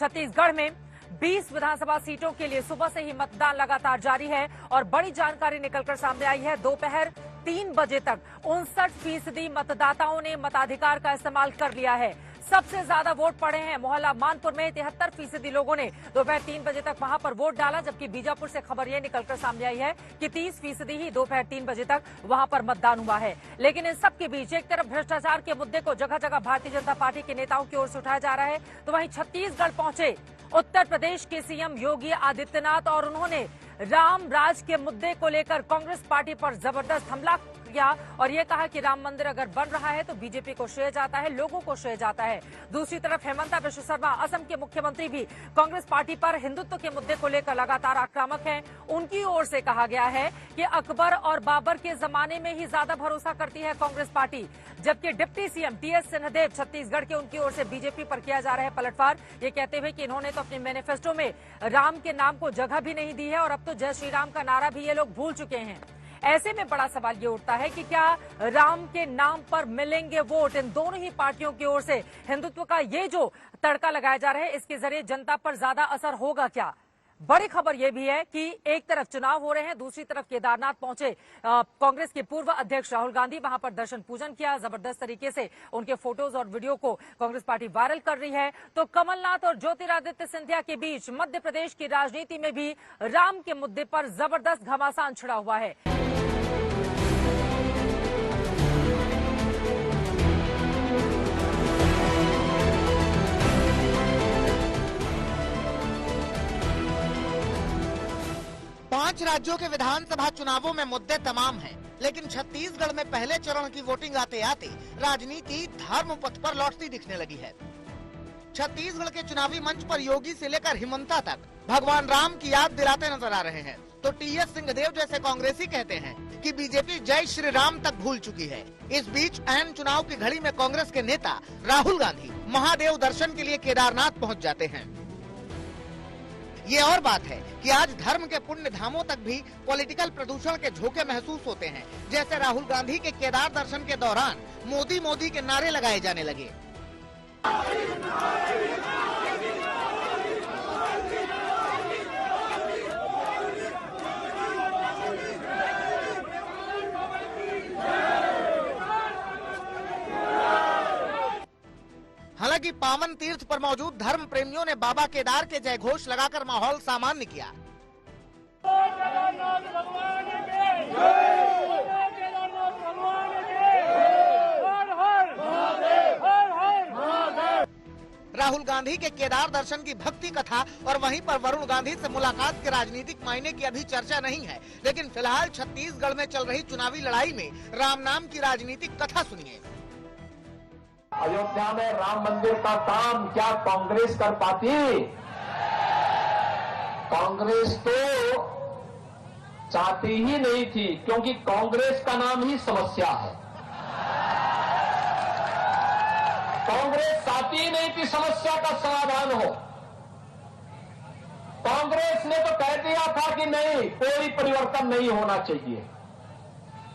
छत्तीसगढ़ में 20 विधानसभा सीटों के लिए सुबह से ही मतदान लगातार जारी है और बड़ी जानकारी निकलकर सामने आई है। दोपहर 3 बजे तक 59% मतदाताओं ने मताधिकार का इस्तेमाल कर लिया है। सबसे ज्यादा वोट पड़े हैं मोहल्ला मानपुर में। 73% लोगों ने दोपहर 3 बजे तक वहां पर वोट डाला, जबकि बीजापुर से खबर यह निकलकर सामने आई है कि 30% ही दोपहर 3 बजे तक वहां पर मतदान हुआ है। लेकिन इन सब के बीच एक तरफ भ्रष्टाचार के मुद्दे को जगह जगह भारतीय जनता पार्टी के नेताओं की ओर से उठाया जा रहा है, तो वहीं छत्तीसगढ़ पहुंचे उत्तर प्रदेश के सीएम योगी आदित्यनाथ और उन्होंने राम राज के मुद्दे को लेकर कांग्रेस पार्टी पर जबरदस्त हमला किया और ये कहा कि राम मंदिर अगर बन रहा है तो बीजेपी को श्रेय जाता है, लोगों को श्रेय जाता है। दूसरी तरफ हेमंता बिश्व शर्मा असम के मुख्यमंत्री भी कांग्रेस पार्टी पर हिंदुत्व के मुद्दे को लेकर लगातार आक्रामक हैं। उनकी ओर से कहा गया है कि अकबर और बाबर के जमाने में ही ज्यादा भरोसा करती है कांग्रेस पार्टी, जबकि deputy CM TS Singhdeo Chhattisgarh के उनकी ओर से बीजेपी पर किया जा रहा है पलटवार, ये कहते हुए कि इन्होंने तो अपने मैनिफेस्टो में राम के नाम को जगह भी नहीं दी है और अब तो जय श्री राम का नारा भी ये लोग भूल चुके हैं। ऐसे में बड़ा सवाल ये उठता है कि क्या राम के नाम पर मिलेंगे वोट? इन दोनों ही पार्टियों की ओर से हिंदुत्व का ये जो तड़का लगाया जा रहा है, इसके जरिए जनता पर ज्यादा असर होगा क्या? बड़ी खबर यह भी है कि एक तरफ चुनाव हो रहे हैं, दूसरी तरफ केदारनाथ पहुंचे कांग्रेस के पूर्व अध्यक्ष राहुल गांधी, वहां पर दर्शन पूजन किया। जबरदस्त तरीके से उनके फोटोज और वीडियो को कांग्रेस पार्टी वायरल कर रही है। तो कमलनाथ और ज्योतिरादित्य सिंधिया के बीच मध्य प्रदेश की राजनीति में भी राम के मुद्दे पर जबरदस्त घमासान छिड़ा हुआ है। पांच राज्यों के विधानसभा चुनावों में मुद्दे तमाम हैं, लेकिन छत्तीसगढ़ में पहले चरण की वोटिंग आते आते राजनीति धर्म पथ पर लौटती दिखने लगी है। छत्तीसगढ़ के चुनावी मंच पर योगी से लेकर हिमंता तक भगवान राम की याद दिलाते नजर आ रहे हैं, तो टीएस सिंहदेव जैसे कांग्रेसी कहते हैं कि बीजेपी जय श्री राम तक भूल चुकी है। इस बीच ऐन चुनाव की घड़ी में कांग्रेस के नेता राहुल गांधी महादेव दर्शन के लिए केदारनाथ पहुँच जाते हैं। ये और बात है कि आज धर्म के पुण्य धामों तक भी पॉलिटिकल प्रदूषण के झोंके महसूस होते हैं, जैसे राहुल गांधी के केदार दर्शन के दौरान मोदी मोदी के नारे लगाए जाने लगे। हालांकि पावन तीर्थ पर मौजूद धर्म प्रेमियों ने बाबा केदार के जय घोष लगाकर माहौल सामान्य किया। राहुल गांधी के केदार दर्शन की भक्ति कथा और वहीं पर वरुण गांधी से मुलाकात के राजनीतिक मायने की अभी चर्चा नहीं है, लेकिन फिलहाल छत्तीसगढ़ में चल रही चुनावी लड़ाई में राम नाम की राजनीतिक कथा सुनिए। अयोध्या में राम मंदिर का काम क्या कांग्रेस कर पाती? कांग्रेस तो चाहती ही नहीं थी, क्योंकि कांग्रेस का नाम ही समस्या है। कांग्रेस चाहती ही नहीं थी समस्या का समाधान हो। कांग्रेस ने तो कह दिया था कि नहीं, कोई परिवर्तन नहीं होना चाहिए।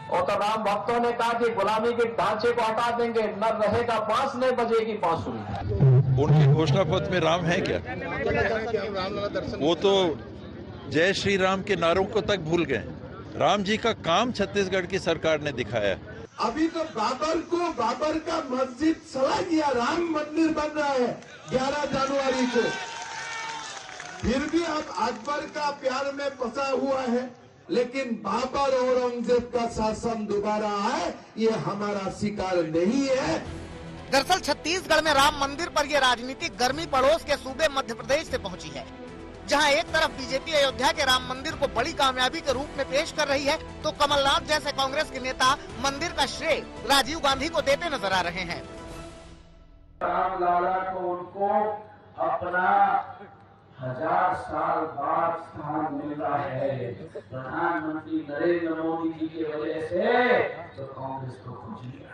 और तो राम भक्तों ने कहा कि गुलामी के ढांचे को हटा देंगे, न रहेगा बांस, न बजेगी बांसुरी। उनके घोषणा पत्र में राम है क्या? वो तो जय श्री राम के नारों को तक भूल गए। राम जी का काम छत्तीसगढ़ की सरकार ने दिखाया। अभी तो बाबर का मस्जिद सला गया, राम मंदिर बन रहा है 11 जनवरी को। फिर भी अब अकबर का प्यार में फंसा हुआ है, लेकिन बाबर और औरंगजेब का शासन दोबारा आए, ये हमारा शिकार नहीं है। दरअसल छत्तीसगढ़ में राम मंदिर पर यह राजनीतिक गर्मी पड़ोस के सूबे मध्य प्रदेश से पहुंची है, जहां एक तरफ बीजेपी अयोध्या के राम मंदिर को बड़ी कामयाबी के रूप में पेश कर रही है, तो कमलनाथ जैसे कांग्रेस के नेता मंदिर का श्रेय राजीव गांधी को देते नजर आ रहे हैं। रामलाला को उनको अपना 1000 साल बाद स्थान मिला है प्रधानमंत्री नरेंद्र मोदी जी की वजह से, तो कांग्रेस को कुछ नहीं है।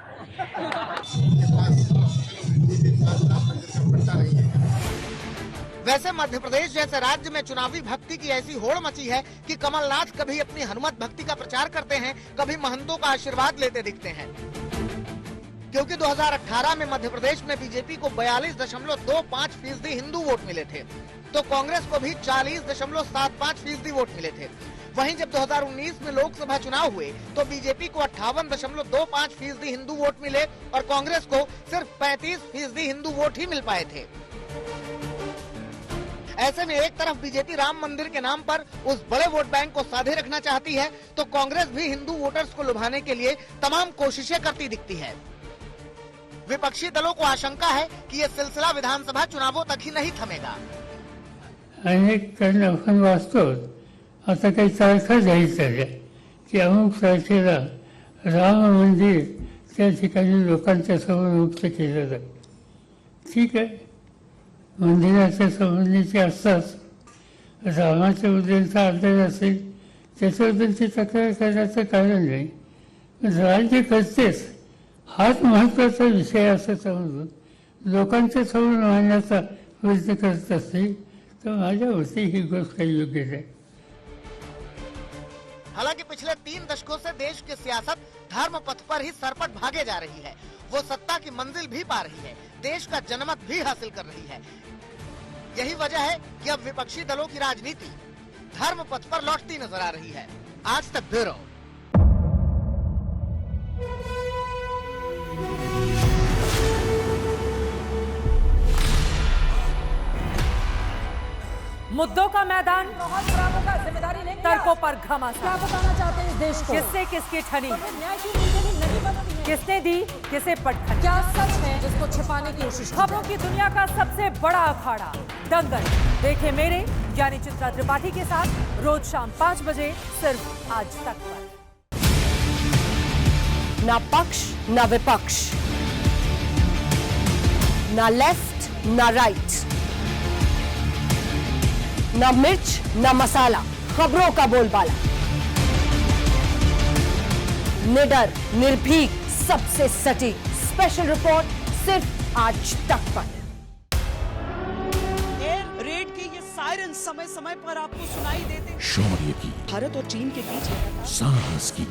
वैसे मध्य प्रदेश जैसे राज्य में चुनावी भक्ति की ऐसी होड़ मची है कि कमलनाथ कभी अपनी हनुमत भक्ति का प्रचार करते हैं, कभी महंतों का आशीर्वाद लेते दिखते हैं। क्योंकि 2018 में मध्य प्रदेश में बीजेपी को 42.25% हिंदू वोट मिले थे, तो कांग्रेस को भी 40.75% वोट मिले थे। वहीं जब 2019 में लोकसभा चुनाव हुए तो बीजेपी को 58.25% हिंदू वोट मिले और कांग्रेस को सिर्फ 35% हिंदू वोट ही मिल पाए थे। ऐसे में एक तरफ बीजेपी राम मंदिर के नाम पर उस बड़े वोट बैंक को साधे रखना चाहती है, तो कांग्रेस भी हिंदू वोटर्स को लुभाने के लिए तमाम कोशिशें करती दिखती है। विपक्षी दलों को आशंका है कि ये सिलसिला विधानसभा चुनावों तक ही नहीं थमेगा। अनेक आपण वाचतो आता काही तारखा जाहीर झाल्या की अमुक तारखेला राम मंदिर त्या ठिकाणी लोकांच्या समोर मुक्त केलं जाईल. ठीक आहे, मंदिराच्या संबंधीचे असतात, रामाच्याबद्दलचा आदर असेल त्याच्याबद्दलची तक्रार करण्याचं कारण नाही. राज्यकर्तेच हाच महत्त्वाचा विषय असं समजून लोकांच्या समोर मांडण्याचा प्रयत्न करत असतील तर माझ्या वती ही गोष्ट काही योग्य नाही. हालांकि पिछले 3 दशकों से देश की सियासत धर्म पथ पर ही सरपट भागे जा रही है। वो सत्ता की मंजिल भी पा रही है, देश का जनमत भी हासिल कर रही है। यही वजह है कि अब विपक्षी दलों की राजनीति धर्म पथ पर लौटती नजर आ रही है। आज तक ब्यूरो। मुद्दों का मैदान, जिम्मेदारी लेंगे, तर्कों पर घमासान। क्या बताना चाहते हैं इस देश को? किससे किसकी ठनी, न्याय की नीति नहीं बनती है। किसने दी किसे पटखनी, क्या सच है जिसको छिपाने की कोशिश। खबरों की दुनिया का सबसे बड़ा अखाड़ा दंगल देखे मेरे यानी चित्रा त्रिपाठी के साथ रोज शाम 5 बजे सिर्फ आज तक पर। ना पक्ष ना विपक्ष, ना लेफ्ट ना राइट, ना मिर्च ना मसाला, खबरों का बोलबाला। निडर निर्भीक सबसे सटीक स्पेशल रिपोर्ट सिर्फ आज तक पर। एयर रेड के ये सायरन समय समय पर आपको सुनाई देते। शौर्य की, भारत और चीन के बीच साहस की,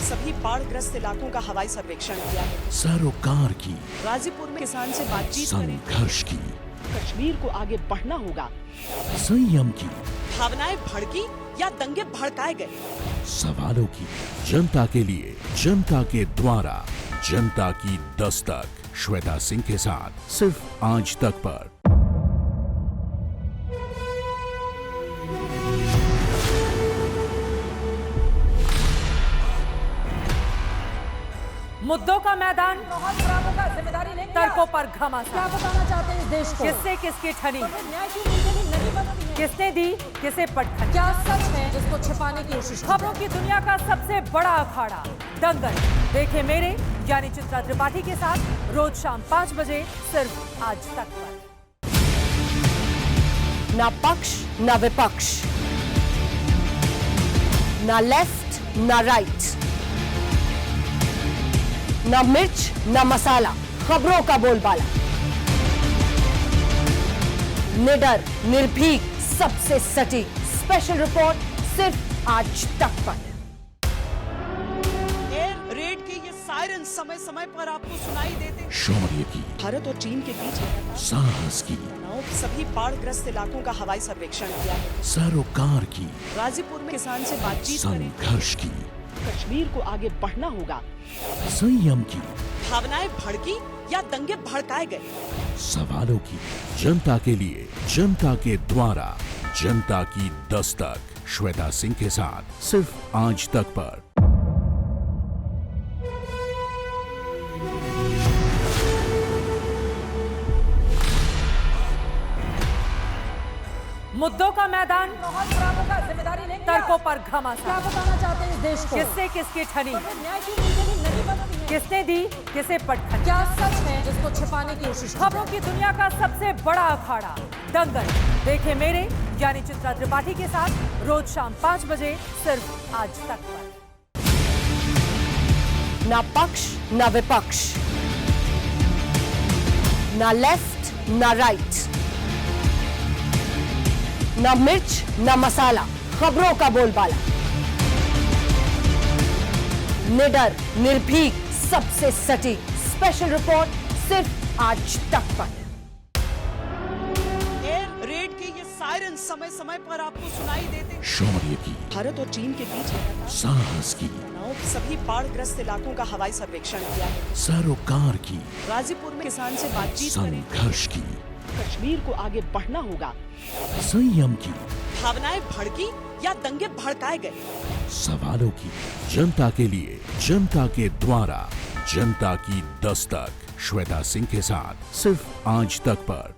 सभी बाढ़ग्रस्त इलाकों का हवाई सर्वेक्षण किया है। सरोकार की, गाजीपुर में किसान से बातचीत करें। संघर्ष की, कश्मीर को आगे बढ़ना होगा। संयम की, भावनाएं भड़की या दंगे भड़काए गए। सवालों की, जनता के लिए, जनता के द्वारा, जनता की दस्तक। श्वेता सिंह के साथ सिर्फ आज तक पर। मुद्दों का मैदान, जिम्मेदारी लेंगे, तर्कों पर घमासान। क्या बताना चाहते हैं इस देश को? किससे किसकी ठनी, न्याय की नीति नहीं बनती है। किसने दी किसे पटखनी, क्या सच है जिसको छिपाने की कोशिश। खबरों की दुनिया का सबसे बड़ा अखाड़ा दंगल देखे मेरे यानी चित्रा त्रिपाठी के साथ रोज शाम 5 बजे सिर्फ आज तक पर। ना पक्ष ना विपक्ष, ना लेफ्ट ना राइट, ना मिर्च ना मसाला, खबरों का बोलबाला। निडर निर्भीक सबसे सटीक स्पेशल रिपोर्ट सिर्फ आज तक पर। एयर रेड के ये सायरन समय समय पर आपको सुनाई देते। शौर्य की, भारत और चीन के बीच साहस की, सभी बाढ़ग्रस्त इलाकों का हवाई सर्वेक्षण किया है। सरोकार की, गाजीपुर में किसान से बातचीत करें। संघर्ष की, कश्मीर को आगे बढ़ना होगा। संयम की, भावनाएं भड़की या दंगे भड़काए गए। सवालों की, जनता के लिए, जनता के द्वारा, जनता की दस्तक। श्वेता सिंह के साथ सिर्फ आज तक पर। मुद्दों का मैदान, जिम्मेदारी लेंगे, तर्कों पर घमासान। क्या बताना चाहते हैं इस देश को? किससे किसकी ठनी, न्याय की नीति नहीं बनती है। किसने दी किसे पटखनी, क्या सच है जिसको छिपाने की कोशिश। खबरों की दुनिया का सबसे बड़ा अखाड़ा दंगल देखे मेरे यानी चित्रा त्रिपाठी के साथ रोज शाम 5 बजे सिर्फ आज तक पर। ना पक्ष ना विपक्ष, ना लेफ्ट ना राइट, ना मिर्च ना मसाला, खबरों का बोलबाला। निडर निर्भीक सबसे सटीक स्पेशल रिपोर्ट सिर्फ आज तक पर। एयर रेड के ये सायरन समय समय पर आपको सुनाई देते। शौर्य की, भारत और चीन के बीच लगातार साहस की, तनाव, सभी बाढ़ग्रस्त इलाकों का हवाई सर्वेक्षण किया है। सरोकार की, गाजीपुर में किसान से बातचीत करें। संघर्ष की, कश्मीर को आगे बढ़ना होगा। संयम की, भावनाएं भड़की या दंगे भड़काए गए। सवालों की, जनता के लिए, जनता के द्वारा, जनता की दस्तक। श्वेता सिंह के साथ सिर्फ आज तक पर।